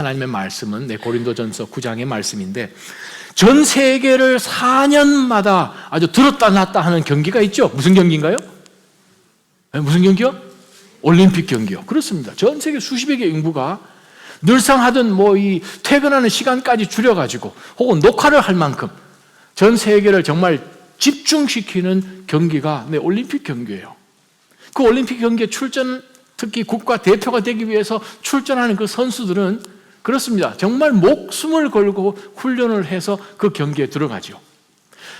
하나님의 말씀은 고린도전서 9장의 말씀인데, 전 세계를 4년마다 아주 들었다 놨다 하는 경기가 있죠. 무슨 경기인가요? 무슨 경기요? 올림픽 경기요. 그렇습니다. 전 세계 수십여 개 인구가 늘상 하던 이 퇴근하는 시간까지 줄여가지고 혹은 녹화를 할 만큼 전 세계를 정말 집중시키는 경기가 올림픽 경기예요. 그 올림픽 경기에 특히 국가 대표가 되기 위해서 출전하는 그 선수들은 그렇습니다. 정말 목숨을 걸고 훈련을 해서 그 경기에 들어가죠.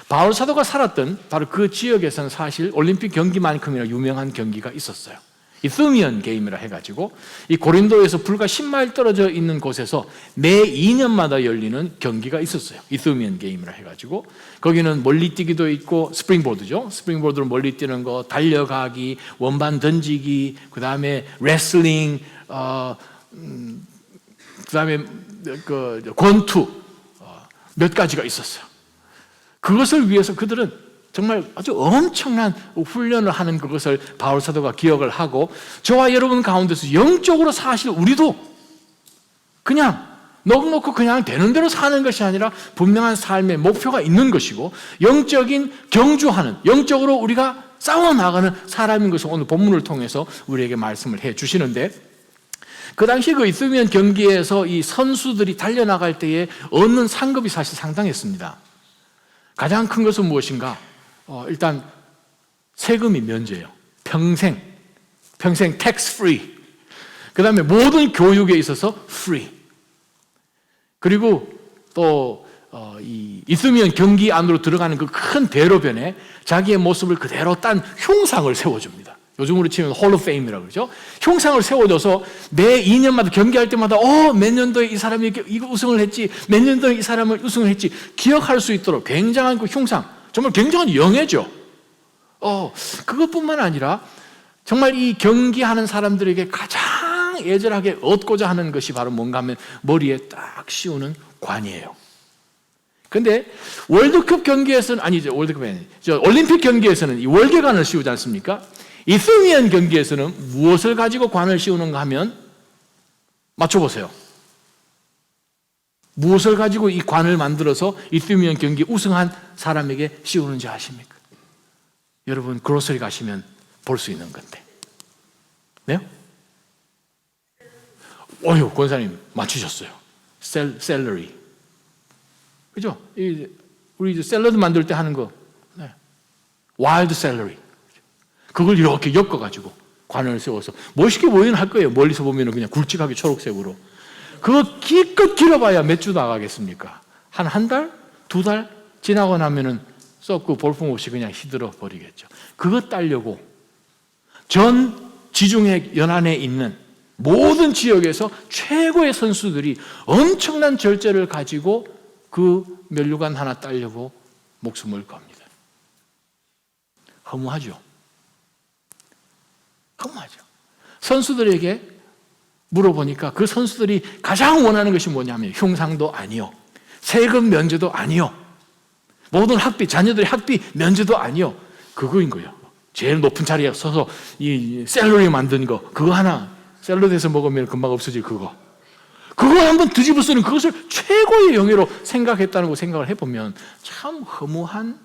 바울 사도가 살았던 바로 그 지역에서는 사실 올림픽 경기만큼이나 유명한 경기가 있었어요. 이스미언 게임이라 해가지고 이 고린도에서 불과 10마일 떨어져 있는 곳에서 매 2년마다 열리는 경기가 있었어요. 이스미언 게임이라 해가지고 거기는 멀리뛰기도 있고 스프링보드죠. 스프링보드로 멀리 뛰는 거, 달려가기, 원반 던지기, 그 다음에 레슬링, 그 다음에 권투 몇 가지가 있었어요. 그것을 위해서 그들은 정말 아주 엄청난 훈련을 하는 그것을 바울 사도가 기억을 하고, 저와 여러분 가운데서 영적으로 사실 우리도 그냥 넉넉히 그냥 되는 대로 사는 것이 아니라 분명한 삶의 목표가 있는 것이고 영적인 경주하는, 영적으로 우리가 싸워나가는 사람인 것을 오늘 본문을 통해서 우리에게 말씀을 해 주시는데, 그 당시 그 이스미언 경기에서 이 선수들이 달려나갈 때에 얻는 상급이 사실 상당했습니다. 가장 큰 것은 무엇인가? 일단 세금이 면제예요. 평생 tax free. 그 다음에 모든 교육에 있어서 free. 그리고 또 이 이스미언 경기 안으로 들어가는 그 큰 대로변에 자기의 모습을 그대로 딴 흉상을 세워줍니다. 요즘으로 치면 홀 오브 페임이라고 그러죠. 흉상을 세워줘서 매 2년마다 경기할 때마다 몇 년도에 이 사람이 이거 우승을 했지, 몇 년도에 이 사람을 우승을 했지 기억할 수 있도록 굉장한 그 흉상, 정말 굉장한 영예죠. 그것뿐만 아니라 정말 이 경기하는 사람들에게 가장 애절하게 얻고자 하는 것이 바로 뭔가 하면 머리에 딱 씌우는 관이에요. 근데 월드컵 경기에서는, 아니죠, 월드컵이 아니죠, 올림픽 경기에서는 이 월계관을 씌우지 않습니까? 이스미언 경기에서는 무엇을 가지고 관을 씌우는가 하면, 맞춰보세요. 무엇을 가지고 이 관을 만들어서 이스미언 경기 우승한 사람에게 씌우는지 아십니까? 여러분 그로서리 가시면 볼 수 있는 건데. 네? 권사님 맞추셨어요. 샐러리. 그죠? 우리 이제 샐러드 만들 때 하는 거. 네. 와일드 샐러리. 그걸 이렇게 엮어가지고 관을 세워서 멋있게 보이긴 할 거예요. 멀리서 보면 그냥 굵직하게 초록색으로. 그거 기껏 길어봐야 몇 주 나가겠습니까? 한 달? 2달? 지나고 나면은 썩고 볼품없이 그냥 시들어 버리겠죠. 그것 따려고 전 지중해 연안에 있는 모든 지역에서 최고의 선수들이 엄청난 절제를 가지고 그 면류관 하나 따려고 목숨을 겁니다. 허무하죠. 허무하죠. 선수들에게 물어보니까 그 선수들이 가장 원하는 것이 뭐냐면 흉상도 아니요, 세금 면제도 아니요, 모든 학비, 자녀들의 학비 면제도 아니요, 그거인 거예요. 제일 높은 자리에 서서 이 샐러리 만든 거, 그거 하나 샐러드에서 먹으면 금방 없어질 그거 한번 뒤집어 쓰는 그것을 최고의 영예로 생각했다는 거 생각을 해보면 참 허무한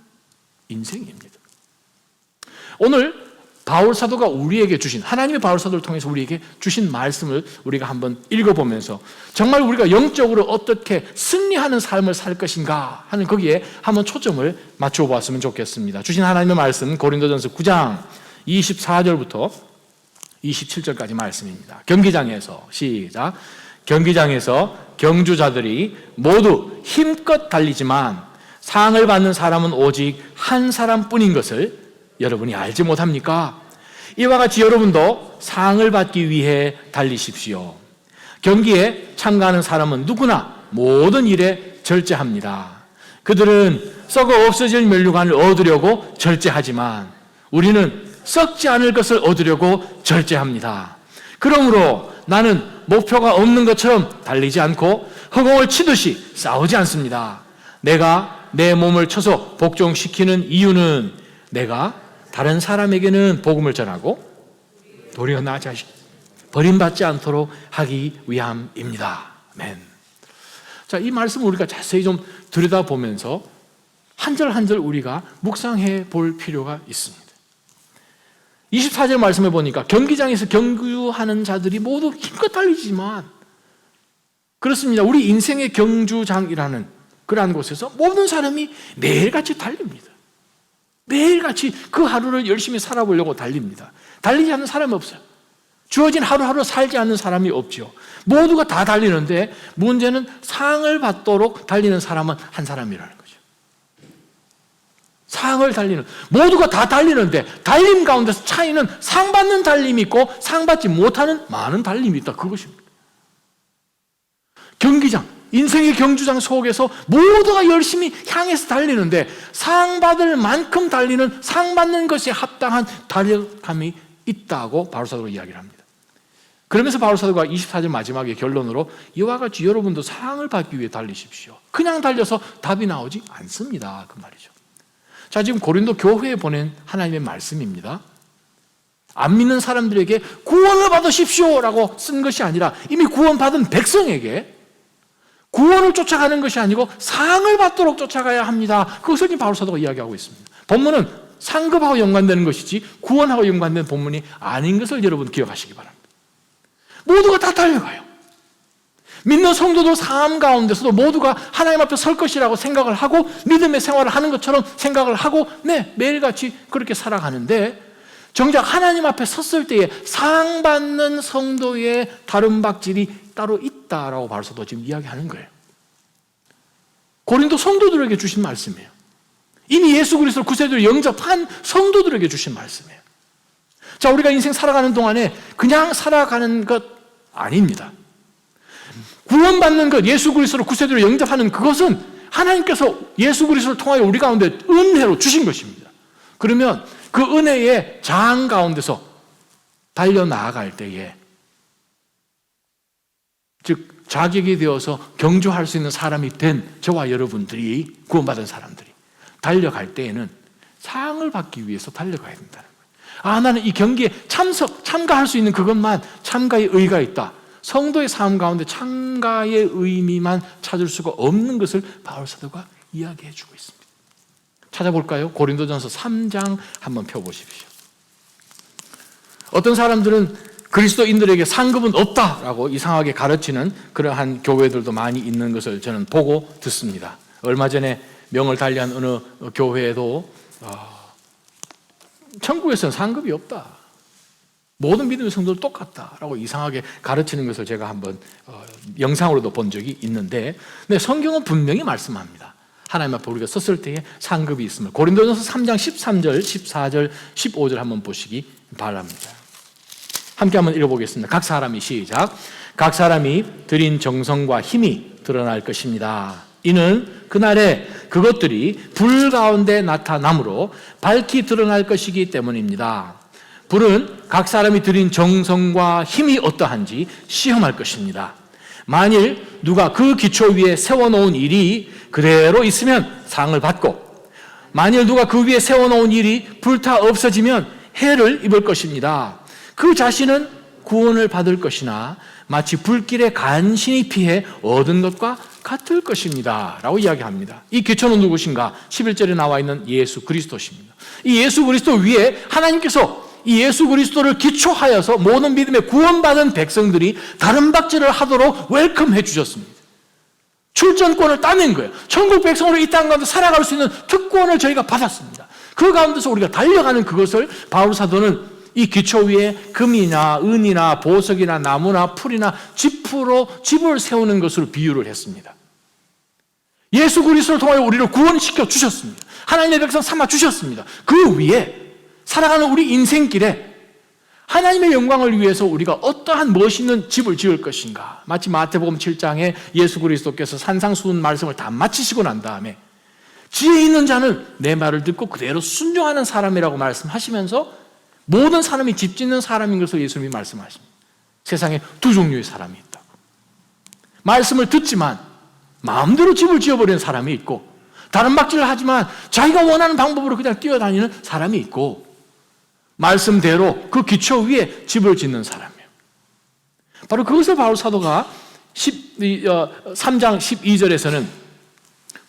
인생입니다. 오늘 바울 사도가 우리에게 주신, 하나님의 바울 사도를 통해서 우리에게 주신 말씀을 우리가 한번 읽어보면서 정말 우리가 영적으로 어떻게 승리하는 삶을 살 것인가 하는 거기에 한번 초점을 맞춰 보았으면 좋겠습니다. 주신 하나님의 말씀 고린도전서 9장 24절부터 27절까지 말씀입니다. 경기장에서, 시작. 경기장에서 경주자들이 모두 힘껏 달리지만 상을 받는 사람은 오직 한 사람뿐인 것을 여러분이 알지 못합니까? 이와 같이 여러분도 상을 받기 위해 달리십시오. 경기에 참가하는 사람은 누구나 모든 일에 절제합니다. 그들은 썩어 없어질 면류관을 얻으려고 절제하지만 우리는 썩지 않을 것을 얻으려고 절제합니다. 그러므로 나는 목표가 없는 것처럼 달리지 않고 허공을 치듯이 싸우지 않습니다. 내가 내 몸을 쳐서 복종시키는 이유는 내가 다른 사람에게는 복음을 전하고 도리어 나 자신 버림받지 않도록 하기 위함입니다. 아멘. 자, 이 말씀을 우리가 자세히 좀 들여다보면서 한 절 한 절 우리가 묵상해 볼 필요가 있습니다. 24절 말씀해 보니까 경기장에서 경주하는 자들이 모두 힘껏 달리지만, 그렇습니다. 우리 인생의 경주장이라는 그러한 곳에서 모든 사람이 매일같이 달립니다. 매일같이 그 하루를 열심히 살아보려고 달립니다. 달리지 않는 사람이 없어요. 주어진 하루하루 살지 않는 사람이 없죠. 모두가 다 달리는데 문제는 상을 받도록 달리는 사람은 한 사람이라는 거죠. 상을 달리는, 모두가 다 달리는데 달림 가운데서 차이는 상 받는 달림이 있고 상 받지 못하는 많은 달림이 있다, 그것입니다. 경기장, 인생의 경주장 속에서 모두가 열심히 향해서 달리는데 상 받을 만큼 달리는, 상 받는 것이 합당한 달려감이 있다고 바울사도가 이야기를 합니다. 그러면서 바울사도가 24절 마지막에 결론으로 이와 같이 여러분도 상을 받기 위해 달리십시오. 그냥 달려서 답이 나오지 않습니다, 그 말이죠. 자, 지금 고린도 교회에 보낸 하나님의 말씀입니다. 안 믿는 사람들에게 구원을 받으십시오라고 쓴 것이 아니라 이미 구원받은 백성에게 구원을 쫓아가는 것이 아니고 상을 받도록 쫓아가야 합니다. 그것을 지금 바울사도가 이야기하고 있습니다. 본문은 상급하고 연관되는 것이지 구원하고 연관된 본문이 아닌 것을 여러분 기억하시기 바랍니다. 모두가 다 달려가요. 믿는 성도들 삶 가운데서도 모두가 하나님 앞에 설 것이라고 생각을 하고 믿음의 생활을 하는 것처럼 생각을 하고 매일같이 그렇게 살아가는데, 정작 하나님 앞에 섰을 때에 상 받는 성도의 다름박질이 따로 있다라고 바울사도 지금 이야기하는 거예요. 고린도 성도들에게 주신 말씀이에요. 이미 예수 그리스도를 구세주로 영접한 성도들에게 주신 말씀이에요. 자, 우리가 인생 살아가는 동안에 그냥 살아가는 것 아닙니다. 구원받는 것, 예수 그리스도를 구세주로 영접하는 그것은 하나님께서 예수 그리스도를 통하여 우리 가운데 은혜로 주신 것입니다. 그러면 그 은혜의 장 가운데서 달려나아갈 때에, 즉 자격이 되어서 경주할 수 있는 사람이 된 저와 여러분들이, 구원받은 사람들이 달려갈 때에는 상을 받기 위해서 달려가야 된다는 거예요. 나는 이 경기에 참가할 수 있는 그것만 참가의 의의가 있다. 성도의 삶 가운데 참가의 의미만 찾을 수가 없는 것을 바울사도가 이야기해 주고 있습니다. 찾아볼까요? 고린도전서 3장 한번 펴보십시오. 어떤 사람들은 그리스도인들에게 상급은 없다라고 이상하게 가르치는 그러한 교회들도 많이 있는 것을 저는 보고 듣습니다. 얼마 전에 명을 달리한 어느 교회에도 천국에서는 상급이 없다, 모든 믿음의 성도들 똑같다라고 이상하게 가르치는 것을 제가 한번 영상으로도 본 적이 있는데, 성경은 분명히 말씀합니다. 하나님 앞에 우리가 섰을 때에 상급이 있음을. 고린도전서 3장 13절, 14절, 15절 한번 보시기 바랍니다. 함께 한번 읽어보겠습니다. 각 사람이 시작. 각 사람이 드린 정성과 힘이 드러날 것입니다. 이는 그날에 그것들이 불 가운데 나타남으로 밝히 드러날 것이기 때문입니다. 불은 각 사람이 드린 정성과 힘이 어떠한지 시험할 것입니다. 만일 누가 그 기초 위에 세워놓은 일이 그대로 있으면 상을 받고, 만일 누가 그 위에 세워놓은 일이 불타 없어지면 해를 입을 것입니다. 그 자신은 구원을 받을 것이나 마치 불길에 간신히 피해 얻은 것과 같을 것입니다 라고 이야기합니다. 이 기초는 누구신가? 11절에 나와 있는 예수 그리스도십니다. 이 예수 그리스도 위에 하나님께서 이 예수 그리스도를 기초하여서 모든 믿음에 구원받은 백성들이 다름박질을 하도록 웰컴해 주셨습니다. 출전권을 따낸 거예요. 천국 백성으로 이 땅 가운데 살아갈 수 있는 특권을 저희가 받았습니다. 그 가운데서 우리가 달려가는 그것을 바울 사도는 이 기초 위에 금이나 은이나 보석이나 나무나 풀이나 짚으로 집을 세우는 것으로 비유를 했습니다. 예수 그리스도를 통하여 우리를 구원시켜 주셨습니다. 하나님의 백성 삼아 주셨습니다. 그 위에 살아가는 우리 인생길에 하나님의 영광을 위해서 우리가 어떠한 멋있는 집을 지을 것인가. 마치 마태복음 7장에 예수 그리스도께서 산상수훈 말씀을 다 마치시고 난 다음에 지혜 있는 자는 내 말을 듣고 그대로 순종하는 사람이라고 말씀하시면서 모든 사람이 집 짓는 사람인 것을 예수님이 말씀하십니다. 세상에 두 종류의 사람이 있다고. 말씀을 듣지만 마음대로 집을 지어버리는 사람이 있고, 다름박질을 하지만 자기가 원하는 방법으로 그냥 뛰어다니는 사람이 있고, 말씀대로 그 기초 위에 집을 짓는 사람이에요. 바로 그것을 바울 사도가 3장 12절에서는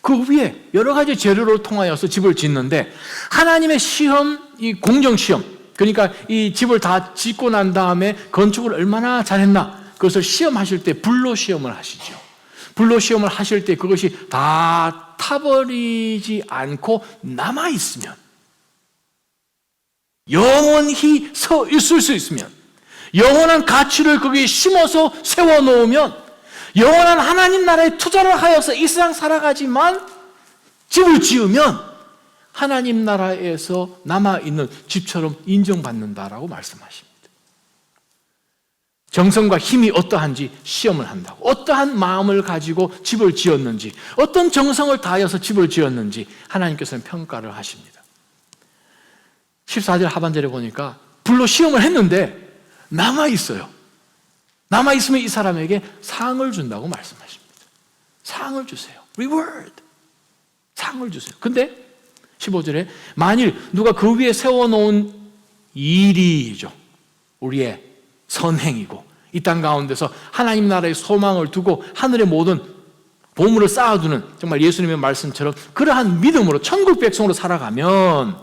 그 위에 여러 가지 재료를 통하여서 집을 짓는데 하나님의 시험, 이 공정시험, 그러니까 이 집을 다 짓고 난 다음에 건축을 얼마나 잘했나 그것을 시험하실 때 불로 시험을 하시죠. 불로 시험을 하실 때 그것이 다 타버리지 않고 남아있으면, 영원히 서 있을 수 있으면, 영원한 가치를 거기에 심어서 세워놓으면, 영원한 하나님 나라에 투자를 하여서 이 세상 살아가지만 집을 지으면 하나님 나라에서 남아있는 집처럼 인정받는다라고 말씀하십니다. 정성과 힘이 어떠한지 시험을 한다고, 어떠한 마음을 가지고 집을 지었는지, 어떤 정성을 다하여서 집을 지었는지 하나님께서는 평가를 하십니다. 14절 하반절에 보니까 불로 시험을 했는데 남아있어요. 남아있으면 이 사람에게 상을 준다고 말씀하십니다. 상을 주세요. reward. 상을 주세요. 근데 15절에 만일 누가 그 위에 세워놓은 일이죠, 우리의 선행이고 이 땅 가운데서 하나님 나라의 소망을 두고 하늘의 모든 보물을 쌓아두는, 정말 예수님의 말씀처럼 그러한 믿음으로 천국 백성으로 살아가면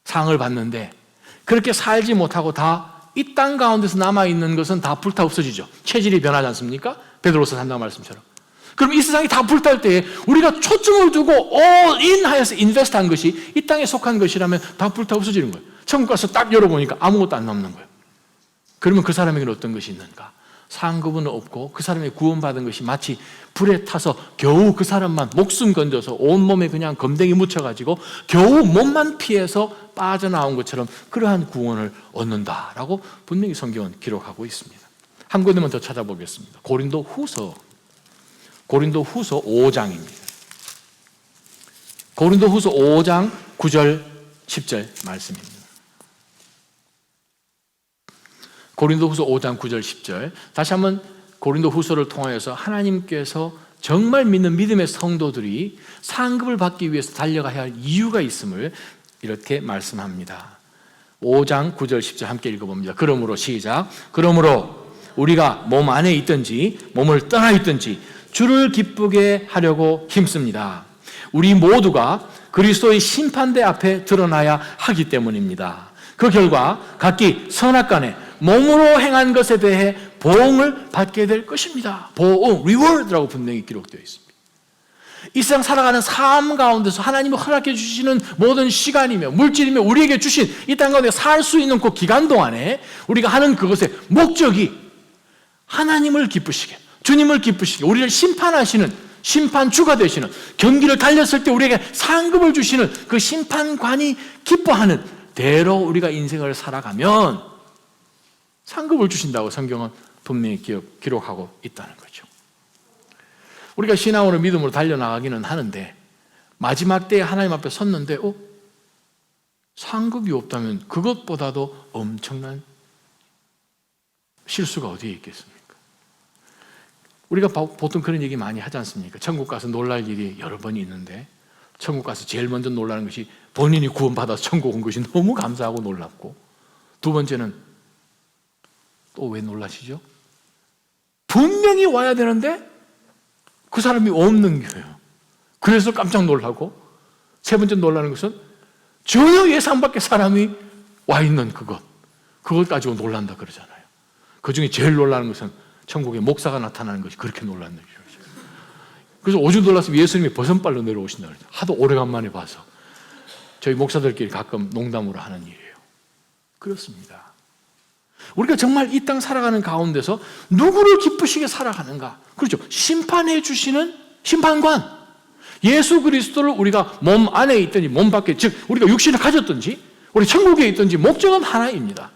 상을 받는데, 그렇게 살지 못하고 다 이 땅 가운데서 남아있는 것은 다 불타 없어지죠. 체질이 변하지 않습니까? 베드로서 3장 말씀처럼. 그럼 이 세상이 다 불탈 때에 우리가 초점을 두고 all-in 하여서 인베스트한 것이 이 땅에 속한 것이라면 다 불타 없어지는 거예요. 천국 가서 딱 열어보니까 아무것도 안 남는 거예요. 그러면 그 사람에게는 어떤 것이 있는가? 상급은 없고 그 사람이 구원받은 것이 마치 불에 타서 겨우 그 사람만 목숨 건져서 온몸에 그냥 검댕이 묻혀가지고 겨우 몸만 피해서 빠져나온 것처럼 그러한 구원을 얻는다라고 분명히 성경은 기록하고 있습니다. 한 군데만 더 찾아보겠습니다. 고린도 후서 5장입니다. 고린도 후서 5장 9절 10절 말씀입니다. 고린도후서 5장 9절 10절, 다시 한번 고린도후서를 통하여서 하나님께서 정말 믿는 믿음의 성도들이 상급을 받기 위해서 달려가야 할 이유가 있음을 이렇게 말씀합니다. 5장 9절 10절 함께 읽어봅니다. 그러므로 시작. 그러므로 우리가 몸 안에 있든지 몸을 떠나 있든지 주를 기쁘게 하려고 힘씁니다. 우리 모두가 그리스도의 심판대 앞에 드러나야 하기 때문입니다. 그 결과 각기 선악간에 몸으로 행한 것에 대해 보응을 받게 될 것입니다. 보응, reward라고 분명히 기록되어 있습니다. 이 세상 살아가는 삶 가운데서 하나님이 허락해 주시는 모든 시간이며 물질이며 우리에게 주신 이 땅 가운데 살 수 있는 그 기간 동안에 우리가 하는 그것의 목적이 하나님을 기쁘시게, 주님을 기쁘시게, 우리를 심판하시는 심판주가 되시는, 경기를 달렸을 때 우리에게 상급을 주시는 그 심판관이 기뻐하는 대로 우리가 인생을 살아가면 상급을 주신다고 성경은 분명히 기록하고 있다는 거죠. 우리가 신앙으로 믿음으로 달려나가기는 하는데 마지막 때에 하나님 앞에 섰는데 상급이 없다면 그것보다도 엄청난 실수가 어디에 있겠습니까? 우리가 보통 그런 얘기 많이 하지 않습니까? 천국 가서 놀랄 일이 여러 번이 있는데 천국 가서 제일 먼저 놀라는 것이 본인이 구원받아서 천국 온 것이 너무 감사하고 놀랍고, 두 번째는 또 왜 놀라시죠? 분명히 와야 되는데 그 사람이 없는 거예요. 그래서 깜짝 놀라고, 세 번째 놀라는 것은 전혀 예상 밖의 사람이 와 있는 그걸 가지고 놀란다 그러잖아요. 그 중에 제일 놀라는 것은 천국에 목사가 나타나는 것이 그렇게 놀라는 거죠. 그래서 오죽 놀랐으면 예수님이 버선발로 내려오신다 그러죠. 하도 오래간만에 봐서. 저희 목사들끼리 가끔 농담으로 하는 일이에요. 그렇습니다. 우리가 정말 이 땅 살아가는 가운데서 누구를 기쁘시게 살아가는가? 그렇죠. 심판해 주시는 심판관, 예수 그리스도를 우리가 몸 안에 있든지 몸 밖에, 즉 우리가 육신을 가졌든지 우리 천국에 있든지 목적은 하나입니다.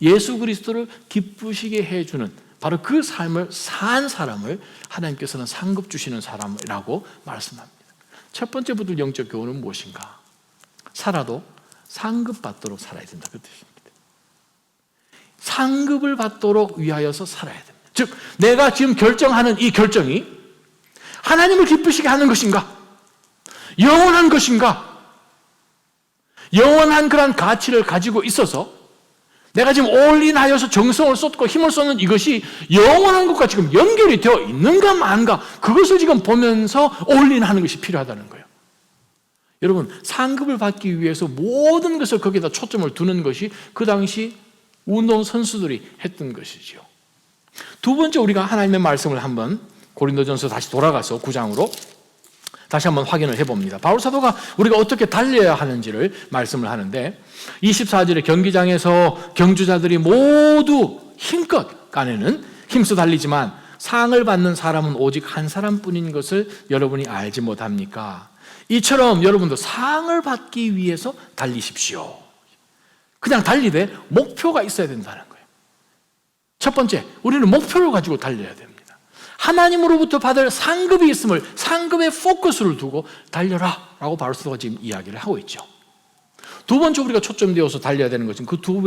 예수 그리스도를 기쁘시게 해주는 바로 그 삶을 산 사람을 하나님께서는 상급 주시는 사람이라고 말씀합니다. 첫 번째 붙을 영적 교훈은 무엇인가? 살아도 상급 받도록 살아야 된다, 그 뜻입니다. 상급을 받도록 위하여서 살아야 됩니다. 즉 내가 지금 결정하는 이 결정이 하나님을 기쁘시게 하는 것인가? 영원한 것인가? 영원한 그러한 가치를 가지고 있어서 내가 지금 올인하여서 정성을 쏟고 힘을 쏟는 이것이 영원한 것과 지금 연결이 되어 있는가 만가, 그것을 지금 보면서 올인하는 것이 필요하다는 거예요. 여러분, 상급을 받기 위해서 모든 것을 거기다 초점을 두는 것이 그 당시 운동 선수들이 했던 것이지요. 두 번째, 우리가 하나님의 말씀을 한번 고린도전서 다시 돌아가서 9장으로 다시 한번 확인을 해봅니다. 바울 사도가 우리가 어떻게 달려야 하는지를 말씀을 하는데, 24절에 경기장에서 경주자들이 모두 힘껏 까내는 힘써 달리지만 상을 받는 사람은 오직 한 사람뿐인 것을 여러분이 알지 못합니까? 이처럼 여러분도 상을 받기 위해서 달리십시오. 그냥 달리되 목표가 있어야 된다는 거예요. 첫 번째, 우리는 목표를 가지고 달려야 됩니다. 하나님으로부터 받을 상급이 있음을, 상급에 포커스를 두고 달려라 라고 바울 사도가 지금 이야기를 하고 있죠. 두 번째, 우리가 초점되어서 달려야 되는 것은 그 두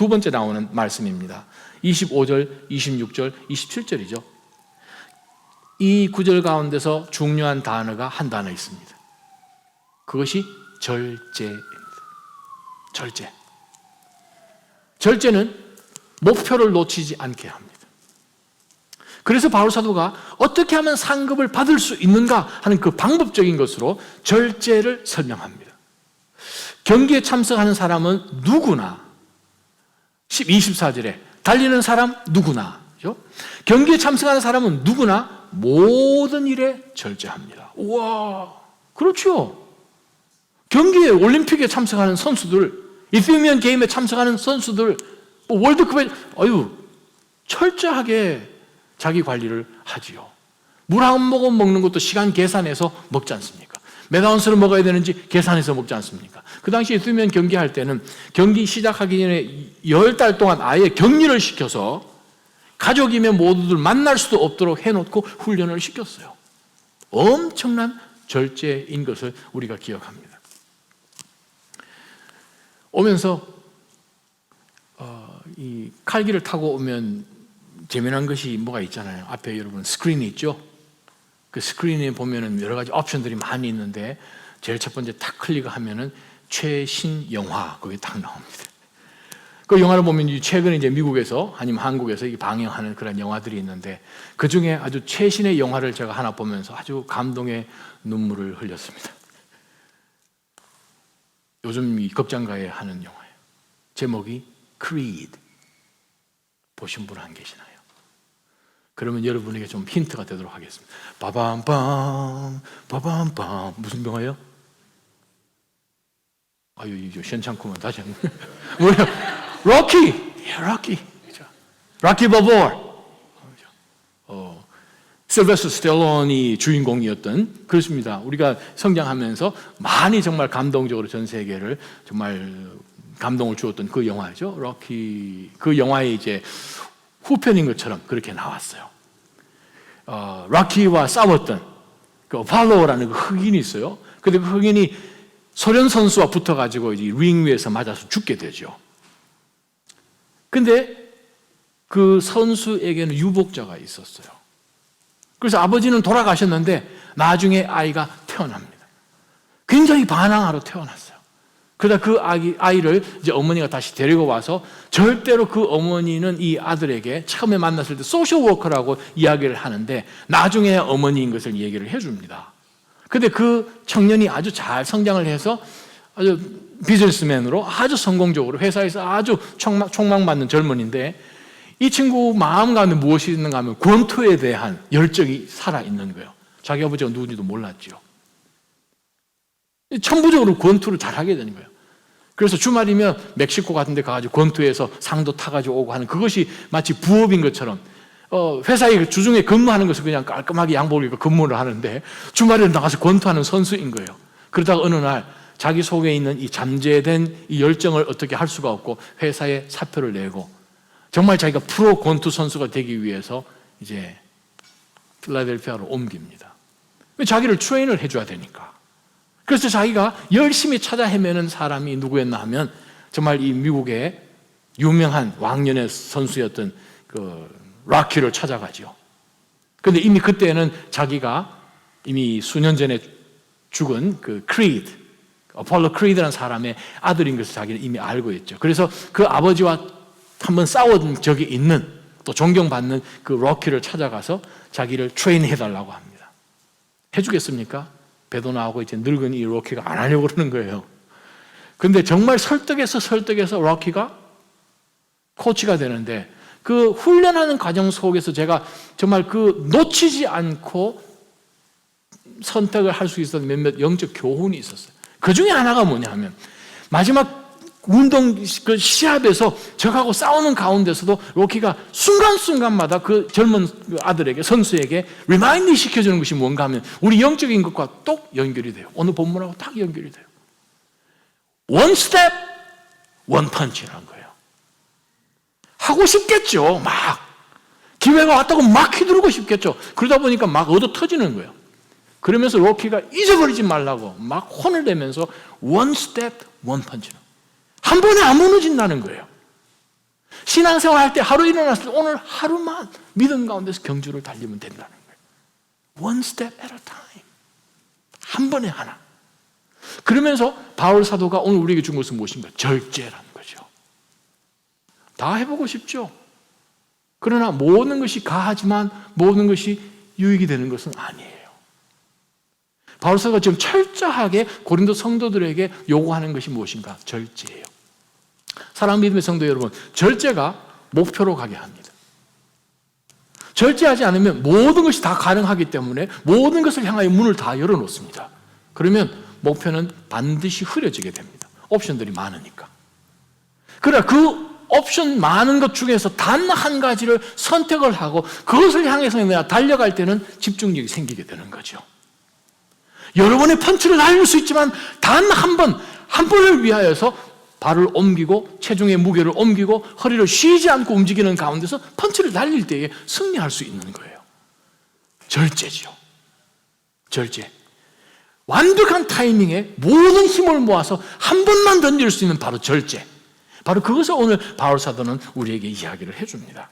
번째 나오는 말씀입니다. 25절, 26절, 27절이죠. 이 구절 가운데서 중요한 단어가 한 단어 있습니다. 그것이 절제입니다. 절제. 절제는 목표를 놓치지 않게 합니다. 그래서 바울 사도가 어떻게 하면 상급을 받을 수 있는가 하는 그 방법적인 것으로 절제를 설명합니다. 경기에 참석하는 사람은 누구나, 24절에 달리는 사람 누구나, 경기에 참석하는 사람은 누구나 모든 일에 절제합니다. 우와, 그렇죠. 경기에, 올림픽에 참석하는 선수들, 이스라엘 게임에 참석하는 선수들, 월드컵에 철저하게 자기 관리를 하지요. 물 한 모금 먹는 것도 시간 계산해서 먹지 않습니까? 몇 아운스를 먹어야 되는지 계산해서 먹지 않습니까? 그 당시에 수면 경기할 때는 경기 시작하기 전에 10달 동안 아예 격리를 시켜서 가족이면 모두들 만날 수도 없도록 해놓고 훈련을 시켰어요. 엄청난 절제인 것을 우리가 기억합니다. 오면서 이 칼길을 타고 오면 재미난 것이 뭐가 있잖아요. 앞에 여러분 스크린이 있죠? 그 스크린에 보면은 여러 가지 옵션들이 많이 있는데, 제일 첫 번째 딱 클릭하면은 최신 영화, 그게 딱 나옵니다. 그 영화를 보면 최근에 이제 미국에서 아니면 한국에서 방영하는 그런 영화들이 있는데, 그 중에 아주 최신의 영화를 제가 하나 보면서 아주 감동의 눈물을 흘렸습니다. 요즘 이 극장가에 하는 영화예요. 제목이 Creed. 보신 분 안 계시나요? 그러면 여러분에게 좀 힌트가 되도록 하겠습니다. 빠밤빰, 빠밤빰. 무슨 영화예요? 이거 시원찮구만. 다시 한 번. 뭐예요? 로키! 로키. 로키 버보어. 실베스터 스텔론이 주인공이었던, 그렇습니다. 우리가 성장하면서 많이 정말 감동적으로 전 세계를 정말 감동을 주었던 그 영화죠. 로키. 그 영화의 이제 후편인 것처럼 그렇게 나왔어요. 로키와 싸웠던 그 어팔로라는 그 흑인이 있어요. 근데 그 흑인이 소련 선수와 붙어가지고 이제 링 위에서 맞아서 죽게 되죠. 근데 그 선수에게는 유복자가 있었어요. 그래서 아버지는 돌아가셨는데 나중에 아이가 태어납니다. 굉장히 반항하러 태어났어요. 그러다 그 아이를 이제 어머니가 다시 데리고 와서, 절대로 그 어머니는 이 아들에게 처음에 만났을 때 소셜 워커라고 이야기를 하는데 나중에 어머니인 것을 얘기를 해줍니다. 근데 그 청년이 아주 잘 성장을 해서 아주 비즈니스맨으로 아주 성공적으로 회사에서 아주 촉망받는 젊은인데, 이 친구 마음 가운데 무엇이 있는가 하면 권투에 대한 열정이 살아있는 거예요. 자기 아버지가 누군지도 몰랐죠. 천부적으로 권투를 잘하게 되는 거예요. 그래서 주말이면 멕시코 같은 데 가가지고 권투에서 상도 타가지고 오고 하는, 그것이 마치 부업인 것처럼, 회사에 주중에 근무하는 것을 그냥 깔끔하게 양복을 입고 근무를 하는데 주말에 나가서 권투하는 선수인 거예요. 그러다가 어느 날 자기 속에 있는 이 잠재된 이 열정을 어떻게 할 수가 없고 회사에 사표를 내고 정말 자기가 프로 권투 선수가 되기 위해서 이제 필라델피아로 옮깁니다. 자기를 트레이너를 해줘야 되니까. 그래서 자기가 열심히 찾아 헤매는 사람이 누구였나 하면 정말 이 미국의 유명한 왕년의 선수였던 그 로키를 찾아가죠. 그런데 이미 그때는 자기가 이미 수년 전에 죽은 그 크리드, 어폴로 크리드라는 사람의 아들인 것을 자기는 이미 알고 있죠. 그래서 그 아버지와 한번 싸운 적이 있는, 또 존경받는 그 로키를 찾아가서 자기를 트레인해달라고 합니다. 해주겠습니까? 배도 나오고 이제 늙은 이 로키가 안 하려고 그러는 거예요. 근데 정말 설득해서 로키가 코치가 되는데, 그 훈련하는 과정 속에서 제가 정말 그 놓치지 않고 선택을 할 수 있었던 몇몇 영적 교훈이 있었어요. 그 중에 하나가 뭐냐 하면, 마지막 운동 그 시합에서 적하고 싸우는 가운데서도 로키가 순간순간마다 그 젊은 아들에게, 선수에게 리마인드 시켜주는 것이 뭔가 하면 우리 영적인 것과 똑 연결이 돼요. 오늘 본문하고 딱 연결이 돼요. One step, one punch라는 거예요. 하고 싶겠죠. 막 기회가 왔다고 막 휘두르고 싶겠죠. 그러다 보니까 막 얻어 터지는 거예요. 그러면서 로키가 잊어버리지 말라고 막 혼을 내면서 one step, one punch. 한 번에 안 무너진다는 거예요. 신앙생활 할 때 하루 일어났을 때 오늘 하루만 믿음 가운데서 경주를 달리면 된다는 거예요. One step at a time. 한 번에 하나. 그러면서 바울 사도가 오늘 우리에게 준 것은 무엇인가? 절제라는 거죠. 다 해보고 싶죠. 그러나 모든 것이 가하지만 모든 것이 유익이 되는 것은 아니에요. 바울 사도가 지금 철저하게 고린도 성도들에게 요구하는 것이 무엇인가? 절제예요. 사랑 믿음의 성도 여러분, 절제가 목표로 가게 합니다. 절제하지 않으면 모든 것이 다 가능하기 때문에 모든 것을 향하여 문을 다 열어놓습니다. 그러면 목표는 반드시 흐려지게 됩니다. 옵션들이 많으니까. 그러나 그 옵션 많은 것 중에서 단 한 가지를 선택을 하고 그것을 향해서 내가 달려갈 때는 집중력이 생기게 되는 거죠. 여러 번의 펀치를 날릴 수 있지만 단 한 번을 위하여서 발을 옮기고 체중의 무게를 옮기고 허리를 쉬지 않고 움직이는 가운데서 펀치를 날릴 때에 승리할 수 있는 거예요. 절제죠. 절제. 완벽한 타이밍에 모든 힘을 모아서 한 번만 던질 수 있는 바로 절제. 바로 그것을 오늘 바울 사도는 우리에게 이야기를 해줍니다.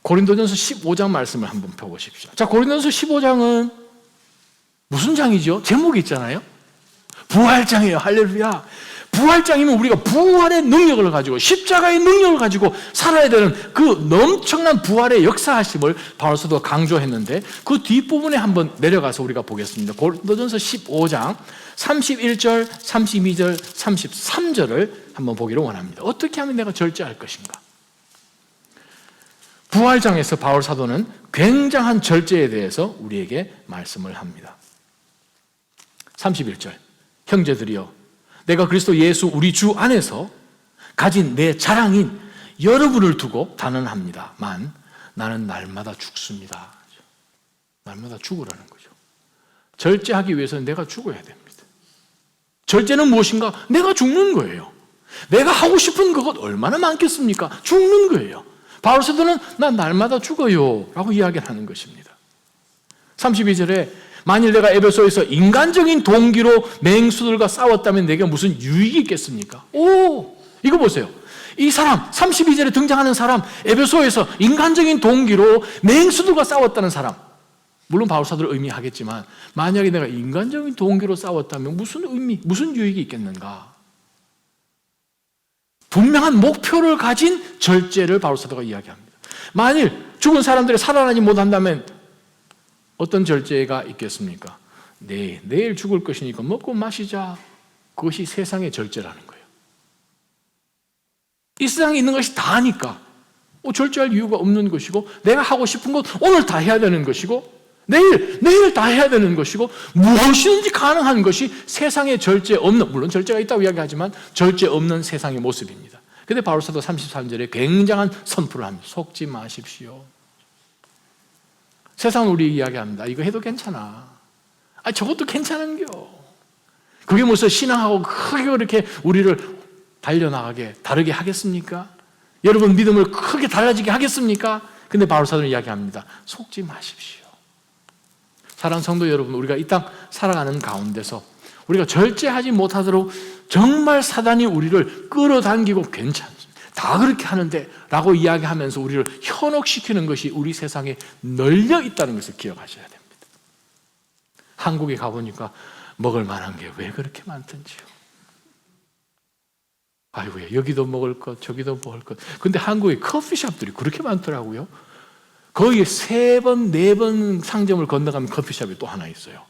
고린도전서 15장 말씀을 한번 펴보십시오. 자, 고린도전서 15장은 무슨 장이죠? 제목이 있잖아요. 부활장이에요. 할렐루야. 부활장이면 우리가 부활의 능력을 가지고 십자가의 능력을 가지고 살아야 되는 그 넘쳐난 부활의 역사하심을 바울 사도가 강조했는데, 그 뒷부분에 한번 내려가서 우리가 보겠습니다. 고린도전서 15장 31절, 32절, 33절을 한번 보기를 원합니다. 어떻게 하면 내가 절제할 것인가? 부활장에서 바울 사도는 굉장한 절제에 대해서 우리에게 말씀을 합니다. 31절, 형제들이여, 내가 그리스도 예수 우리 주 안에서 가진 내 자랑인 여러분을 두고 단언합니다만 나는 날마다 죽습니다. 날마다 죽으라는 거죠. 절제하기 위해서는 내가 죽어야 됩니다. 절제는 무엇인가? 내가 죽는 거예요. 내가 하고 싶은 것 얼마나 많겠습니까? 죽는 거예요. 바울 사도는 난 날마다 죽어요 라고 이야기를 하는 것입니다. 32절에 만일 내가 에베소에서 인간적인 동기로 맹수들과 싸웠다면 내게 무슨 유익이 있겠습니까? 오, 이거 보세요. 이 사람, 32절에 등장하는 사람, 에베소에서 인간적인 동기로 맹수들과 싸웠다는 사람. 물론 바울 사도를 의미하겠지만 만약에 내가 인간적인 동기로 싸웠다면 무슨 의미, 무슨 유익이 있겠는가? 분명한 목표를 가진 절제를 바울 사도가 이야기합니다. 만일 죽은 사람들이 살아나지 못한다면 어떤 절제가 있겠습니까? 내일 죽을 것이니까 먹고 마시자. 그것이 세상의 절제라는 거예요. 이 세상에 있는 것이 다니까 절제할 이유가 없는 것이고, 내가 하고 싶은 것 오늘 다 해야 되는 것이고, 내일 다 해야 되는 것이고, 무엇이든지 가능한 것이 세상에 절제 없는, 물론 절제가 있다고 이야기하지만 절제 없는 세상의 모습입니다. 그런데 바울 사도 33절에 굉장한 선포를 합니다. 속지 마십시오. 세상은 우리 이야기합니다. 이거 해도 괜찮아. 저것도 괜찮은겨. 그게 무슨 신앙하고 크게 그렇게 우리를 달려나가게, 다르게 하겠습니까? 여러분 믿음을 크게 달라지게 하겠습니까? 근데 바울 사도는 이야기합니다. 속지 마십시오. 사랑하는 성도 여러분, 우리가 이 땅 살아가는 가운데서 우리가 절제하지 못하도록 정말 사단이 우리를 끌어당기고 괜찮습니다. 다 그렇게 하는데 라고 이야기하면서 우리를 현혹시키는 것이 우리 세상에 널려 있다는 것을 기억하셔야 됩니다. 한국에 가보니까 먹을 만한 게 왜 그렇게 많던지요. 아이고야, 여기도 먹을 것, 저기도 먹을 것. 근데 한국에 커피숍들이 그렇게 많더라고요. 거의 3번, 4번 상점을 건너가면 커피숍이 또 하나 있어요.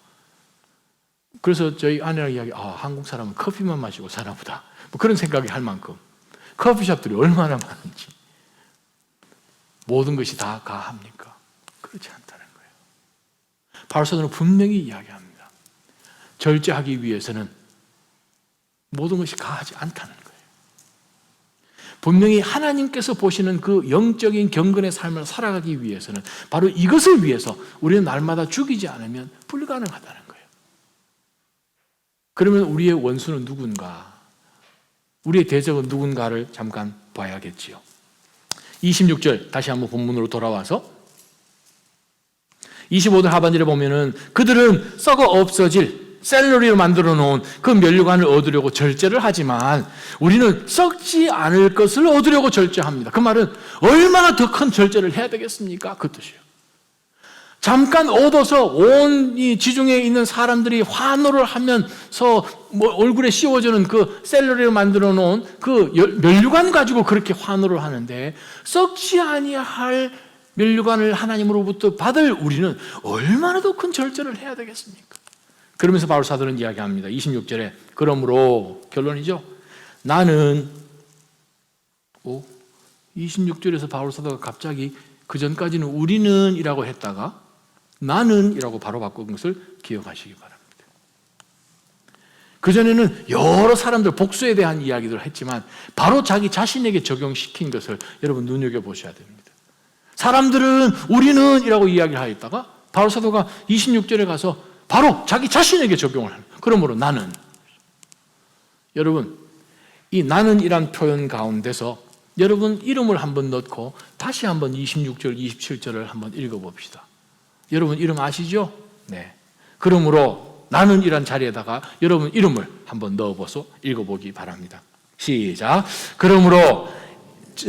그래서 저희 아내랑 이야기, 한국 사람은 커피만 마시고 사나 보다. 뭐 그런 생각이 할 만큼 커피숍들이 얼마나 많은지. 모든 것이 다 가합니까? 그렇지 않다는 거예요. 바울사도는 분명히 이야기합니다. 절제하기 위해서는 모든 것이 가하지 않다는 거예요. 분명히 하나님께서 보시는 그 영적인 경건의 삶을 살아가기 위해서는 바로 이것을 위해서 우리는 날마다 죽이지 않으면 불가능하다는 거예요. 그러면 우리의 원수는 누군가? 우리의 대적은 누군가를 잠깐 봐야겠지요. 26절 다시 한번 본문으로 돌아와서 25절 하반절에 보면은 그들은 썩어 없어질 샐러리로 만들어 놓은 그 면류관을 얻으려고 절제를 하지만 우리는 썩지 않을 것을 얻으려고 절제합니다. 그 말은 얼마나 더 큰 절제를 해야 되겠습니까? 그 뜻이에요. 잠깐 얻어서 온 이 지중해에 있는 사람들이 환호를 하면서 얼굴에 씌워주는 그 샐러리로 만들어 놓은 그 면류관 가지고 그렇게 환호를 하는데 썩지 아니할 면류관을 하나님으로부터 받을 우리는 얼마나 더 큰 절제를 해야 되겠습니까? 그러면서 바울 사도는 이야기합니다. 26절에 그러므로 결론이죠. 나는 26절에서 바울 사도가 갑자기 그 전까지는 우리는 이라고 했다가 나는 이라고 바로 바꾼 것을 기억하시기 바랍니다. 그전에는 여러 사람들 복수에 대한 이야기들을 했지만 바로 자기 자신에게 적용시킨 것을 여러분 눈여겨보셔야 됩니다. 사람들은 우리는 이라고 이야기를 하였다가 바울 사도가 26절에 가서 바로 자기 자신에게 적용을 합니다. 그러므로 나는. 여러분, 이 나는이란 표현 가운데서 여러분 이름을 한번 넣고 다시 한번 26절, 27절을 한번 읽어봅시다. 여러분 이름 아시죠? 네. 그러므로 나는이란 자리에다가 여러분 이름을 한번 넣어보서 읽어보기 바랍니다. 시작. 그러므로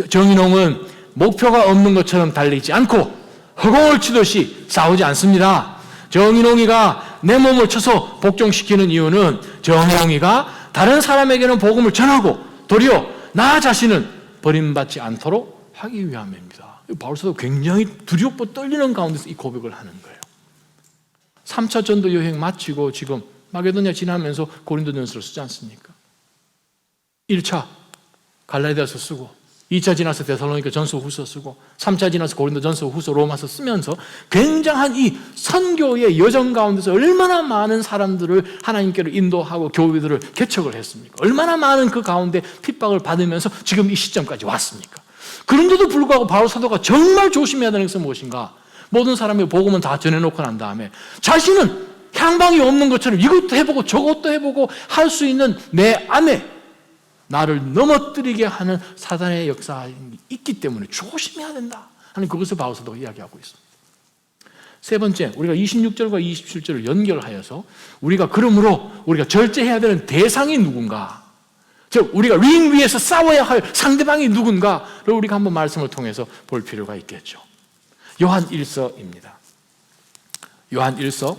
정인홍은 목표가 없는 것처럼 달리지 않고 허공을 치듯이 싸우지 않습니다. 정인홍이가 내 몸을 쳐서 복종시키는 이유는 정인홍이가 다른 사람에게는 복음을 전하고 도리어 나 자신은 버림받지 않도록 하기 위함입니다. 바울사도 굉장히 두렵고 떨리는 가운데서 이 고백을 하는 거예요. 3차 전도 여행 마치고 지금 마게도냐 지나면서 고린도전서를 쓰지 않습니까? 1차 갈라디아서 쓰고 2차 지나서 데살로니가 전서 후서 쓰고 3차 지나서 고린도 전서 후서 로마서 쓰면서 굉장한 이 선교의 여정 가운데서 얼마나 많은 사람들을 하나님께로 인도하고 교회들을 개척을 했습니까? 얼마나 많은 그 가운데 핍박을 받으면서 지금 이 시점까지 왔습니까? 그런데도 불구하고 바울 사도가 정말 조심해야 되는 것은 무엇인가? 모든 사람의 복음은 다 전해놓고 난 다음에 자신은 향방이 없는 것처럼 이것도 해보고 저것도 해보고 할 수 있는 내 안에 나를 넘어뜨리게 하는 사단의 역사가 있기 때문에 조심해야 된다 하는 그것을 바울 사도가 이야기하고 있습니다. 세 번째, 우리가 26절과 27절을 연결하여서 우리가 그러므로 우리가 절제해야 되는 대상이 누군가, 즉 우리가 링 위에서 싸워야 할 상대방이 누군가를 우리가 한번 말씀을 통해서 볼 필요가 있겠죠. 요한 1서입니다. 요한 1서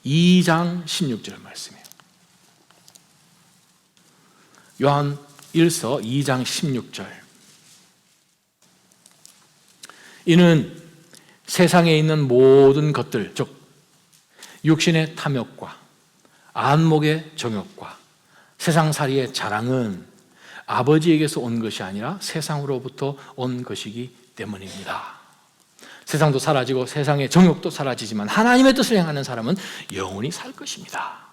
2장 16절 말씀이에요. 요한 1서 2장 16절. 이는 세상에 있는 모든 것들, 즉 육신의 탐욕과 안목의 정욕과 세상살이의 자랑은 아버지에게서 온 것이 아니라 세상으로부터 온 것이기 때문입니다. 세상도 사라지고 세상의 정욕도 사라지지만 하나님의 뜻을 행하는 사람은 영원히 살 것입니다.